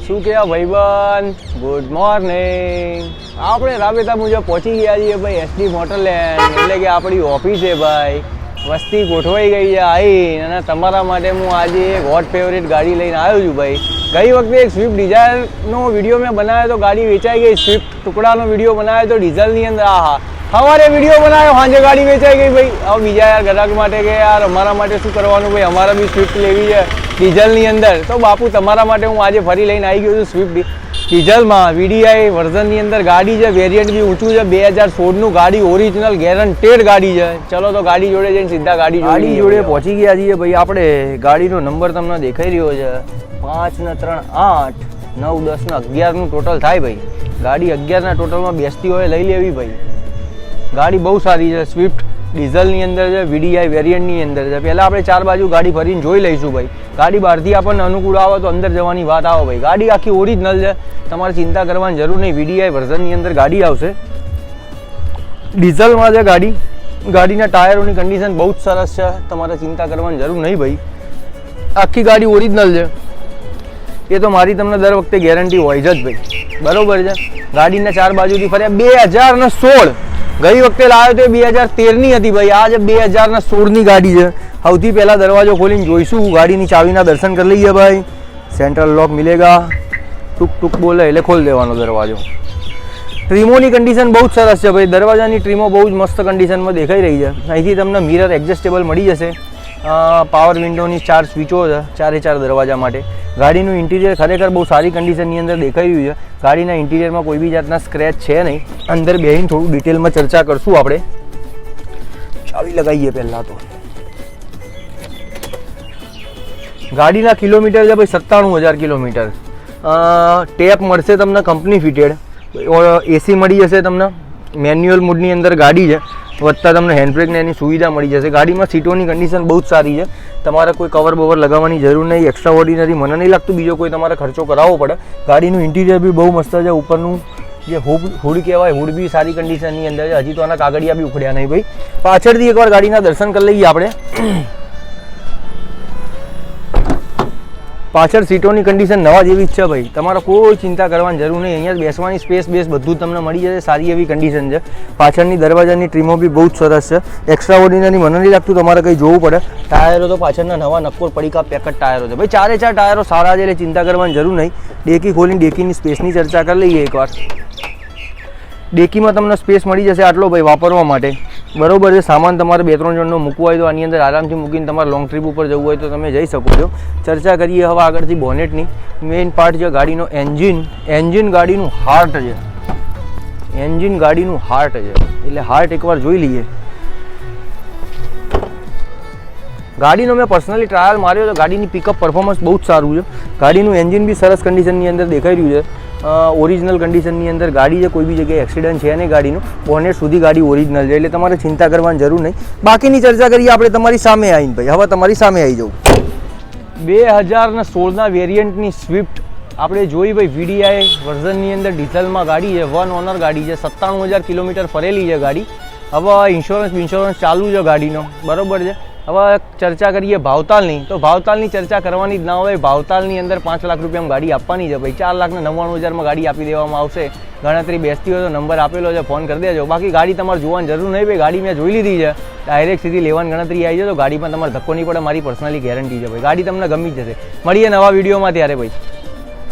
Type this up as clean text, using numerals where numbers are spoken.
શું કહેવા ભાઈબંધ, ગુડ મોર્નિંગ. આપણે રાબેતા મુજબ પહોંચી ગયા છીએ ભાઈ એસડી મોટરલેન્ડ, એટલે કે આપણી ઓફિસ છે ભાઈ. વસ્તી ગોઠવાઈ ગઈ છે આવીને, અને તમારા માટે હું આજે એક હોટ ફેવરેટ ગાડી લઈને આવ્યો છું ભાઈ. ગઈ વખતે એક સ્વિફ્ટ ડિઝાયરનો વિડીયો મેં બનાવ્યો તો ગાડી વેચાઈ ગઈ. સ્વિફ્ટ ટુકડાનો વિડીયો બનાવ્યો તો ડીઝલની અંદર. સવારે વિડીયો બનાવ્યો, સાંજે ગાડી વેચાઈ ગઈ ભાઈ. હવે બીજા યાર ગ્રાહક માટે કે યાર અમારા માટે શું કરવાનું ભાઈ, અમારે બી સ્વિફ્ટ લેવી છે ડીઝલની અંદર. તો બાપુ તમારા માટે હું આજે ફરી લઈને આવી ગયો છું સ્વિફ્ટ ડીઝલમાં. વીડીઆઈ વર્ઝનની અંદર ગાડી છે, વેરિયન્ટ બી ઊંચું છે. 2016નું ગાડી, ઓરિજિનલ ગેરંટેડ ગાડી છે. ચલો તો ગાડી જોડે જઈને સીધા ગાડી જોડે પહોંચી ગયા છીએ ભાઈ આપણે. ગાડીનો નંબર તમને દેખાઈ રહ્યો છે 5-3-8 9-10-11નું ટોટલ થાય ભાઈ. ગાડી 11ના ટોટલમાં બેસતી હોય લઈ લેવી ભાઈ. ગાડી બહુ સારી છે, સ્વિફ્ટ ડીઝલની અંદર છે, વીડીઆઈ વેરિયન્ટની અંદર છે. પહેલાં આપણે ચાર બાજુ ગાડી ફરીને જોઈ લઈશું ભાઈ. ગાડી બહારથી આપણને અનુકૂળ આવે તો અંદર જવાની વાત આવે ભાઈ. ગાડી આખી ઓરિજિનલ છે, તમારે ચિંતા કરવાની જરૂર નહીં. વીડીઆઈ વર્ઝનની અંદર ગાડી આવશે, ડીઝલમાં છે ગાડી. ગાડીના ટાયરોની કન્ડિશન બહુ જ સરસ છે, તમારે ચિંતા કરવાની જરૂર નહીં ભાઈ. આખી ગાડી ઓરિજિનલ છે, એ તો મારી તમને દર વખતે ગેરંટી હોય જ ભાઈ. બરોબર છે. ગાડીના ચાર બાજુથી ફર્યા. 2016 ગઈ વખતે લાવ્યો તો 2013ની હતી ભાઈ. આ જે 2016ની ગાડી છે. સૌથી પહેલાં દરવાજો ખોલીને જોઈશું, ગાડીની ચાવીના દર્શન કરી લઈએ ભાઈ. સેન્ટ્રલ લોક મિલેગા, ટૂંક ટૂંક બોલે એટલે ખોલી દેવાનો દરવાજો. ટ્રીમોની કન્ડિશન બહુ જ સરસ છે ભાઈ. દરવાજાની ટ્રીમો બહુ જ મસ્ત કન્ડિશનમાં દેખાઈ રહી છે. અહીંથી તમને મિરર એડજસ્ટેબલ મળી જશે. પાવર વિન્ડોની 4 સ્વિચો છે, 4 દરવાજા માટે. ગાડીનું ઇન્ટિરિયર ખરેખર બહુ સારી કન્ડિશનની અંદર દેખાઈ રહ્યું છે. ગાડીના ઇન્ટિરિયરમાં કોઈ બી જાતના સ્ક્રેચ છે નહીં. અંદર બેહીને થોડું ડિટેલમાં ચર્ચા કરશું આપણે. ચાવી લગાવીએ પહેલાં તો. ગાડીના કિલોમીટર છે ભાઈ 97,000 કિલોમીટર. ટેપ મળશે તમને કંપની ફિટેડ. એસી મળી જશે તમને. મેન્યુઅલ મોડની અંદર ગાડી છે, વધતા તમને હેન્ડબ્રેકને એની સુવિધા મળી જશે. ગાડીમાં સીટોની કન્ડિશન બહુ જ સારી છે. તમારે કોઈ કવર બવર લગાવવાની જરૂર નહીં. એક્સ્ટ્રા ઓર્ડિનરી મને નહીં લાગતું બીજો કોઈ તમારે ખર્ચો કરાવવો પડે. ગાડીનું ઇન્ટિરિયર બી બહુ મસ્ત છે. ઉપરનું જે હુડ કહેવાય, હુડ બી સારી કન્ડિશનની અંદર છે. હજી તો આના કાગળિયા બી ઉખડ્યા નહીં ભાઈ. પાછળથી એકવાર ગાડીના દર્શન કરી લઈએ આપણે. પાછળ સીટોની કન્ડિશન નવા જેવી જ છે ભાઈ. તમારે કોઈ ચિંતા કરવાની જરૂર નહીં. અહીંયા બેસવાની સ્પેસ બધું તમને મળી જશે. સારી એવી કન્ડિશન છે. પાછળની દરવાજાની ટ્રીમો બી બહુ જ સરસ છે. એક્સ્ટ્રા ઓર્ડિનરી મને નહીં લાગતું તમારે કંઈ જોવું પડે. ટાયરો તો પાછળના નવા નક્કોર પડીકા પેકેટ ટાયરો છે ભાઈ. 4 ટાયરો સારા છે, એટલે ચિંતા કરવાની જરૂર નહીં. ડેકી ખોલીને ડેકીની સ્પેસની ચર્ચા કરી લઈએ એકવાર. ડેકીમાં તમને સ્પેસ મળી જશે આટલો ભાઈ વાપરવા માટે. બરોબર છે. સામાન તમારે 2-3 જણનો મૂકવો હોય તો આની અંદર આરામથી મૂકીને તમારે લોંગ ટ્રીપ ઉપર જવું હોય તો તમે જઈ શકો છો. ચર્ચા કરીએ હવે આગળથી બોનેટની. મેઇન પાર્ટ છે ગાડીનો એન્જિન. એન્જિન ગાડીનું હાર્ટ છે. એન્જિન ગાડીનું હાર્ટ છે, એટલે હાર્ટ એકવાર જોઈ લઈએ. ગાડીનો મેં પર્સનલી ટ્રાયલ માર્યો તો ગાડીની પિકઅપ પરફોર્મન્સ બહુ જ સારું છે. ગાડીનું એન્જિન બી સરસ કન્ડિશનની અંદર દેખાઈ રહ્યું છે. ઓરિજિનલ કન્ડિશનની અંદર ગાડી છે, કોઈ બી જગ્યાએ એક્સિડન્ટ છે નહીં ગાડીનું. બોનેટ સુધી ગાડી ઓરિજિનલ છે, એટલે તમારે ચિંતા કરવાની જરૂર નહીં. બાકીની ચર્ચા કરીએ આપણે તમારી સામે આવીને ભાઈ. હવે તમારી સામે આવી જાઉં. 2016ના વેરિયન્ટની સ્વિફ્ટ આપણે જોઈ ભાઈ. વીડીઆઈ વર્ઝનની અંદર ડીઝલમાં ગાડી છે. 1 ઓનર ગાડી છે. 97,000 કિલોમીટર ફરેલી છે ગાડી. હવે ઇન્સ્યોરન્સ ચાલુ છે ગાડીનો. બરોબર છે. હવે ચર્ચા કરીએ ભાવતાલની. તો ભાવતાલની ચર્ચા કરવાની જ ના હોય. ભાવતાલની અંદર 5 લાખ રૂપિયામાં ગાડી આપવાની છે ભાઈ. 4,99,000માં ગાડી આપી દેવામાં આવશે. ગણતરી બેસતી હોય તો નંબર આપેલો છે, ફોન કરી દેજો. બાકી ગાડી તમારે જોવાની જરૂર નહીં ભાઈ. ગાડી મેં જોઈ લીધી છે. ડાયરેક્ટ સીધી લેવાની ગણતરી આવી જાય તો ગાડીમાં તમારે ધક્કો નહીં પડે. મારી પર્સનલી ગેરંટી છે ભાઈ. ગાડી તમને ગમી જશે. મળીએ નવા વિડીયોમાં ત્યારે ભાઈ.